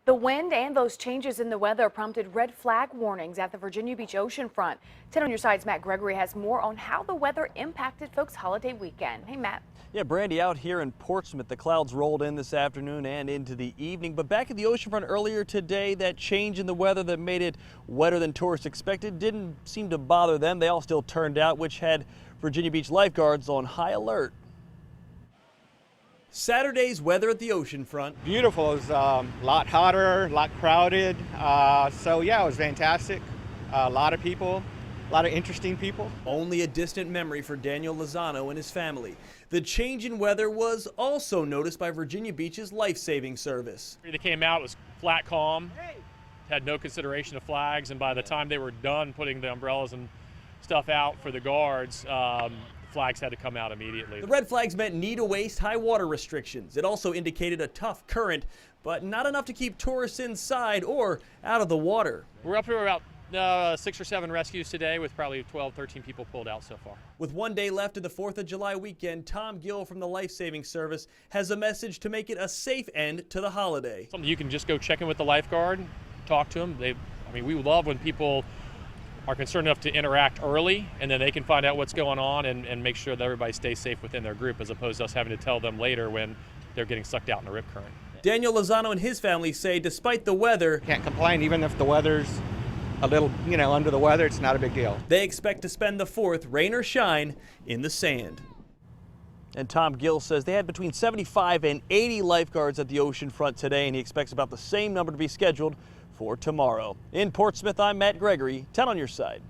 The wind and those changes in the weather prompted red flag warnings at the Virginia Beach oceanfront. 10 on your side's Matt Gregory has more on how the weather impacted folks' holiday weekend. Hey, Matt. Yeah, Brandy, out here in Portsmouth, the clouds rolled in this afternoon and into the evening. But back at the oceanfront earlier today, that change in the weather that made it wetter than tourists expected didn't seem to bother them. They all still turned out, which had Virginia Beach lifeguards on high alert. Saturday's weather at the oceanfront. Beautiful. It was a lot hotter, a lot crowded. So yeah, it was fantastic. A lot of people, a lot of interesting people. Only a distant memory for Daniel Lozano and his family. The change in weather was also noticed by Virginia Beach's life-saving service. They came out, it was flat calm, had no consideration of flags, and by the time they were done putting the umbrellas and stuff out for the guards, flags had to come out immediately. The red flags meant knee to waist high water restrictions. It also indicated a tough current, but not enough to keep tourists inside or out of the water. We're up to about 6 or 7 rescues today with probably 12, 13 people pulled out so far. With one day left of the 4th of July weekend, Tom Gill from the Life Saving Service has a message to make it a safe end to the holiday. Something you can just go check in with the lifeguard, talk to them. We love when people are concerned enough to interact early, and then they can find out what's going on and make sure that everybody stays safe within their group, as opposed to us having to tell them later when they're getting sucked out in a rip current. Daniel Lozano and his family say despite the weather, Can't complain, even if the weather's a little, under the weather, it's not a big deal. they expect to spend the 4th, rain or shine, in the sand. And Tom Gill says they had between 75 and 80 lifeguards at the oceanfront today, and he expects about the same number to be scheduled for tomorrow. In Portsmouth, I'm Matt Gregory, 10 on your side.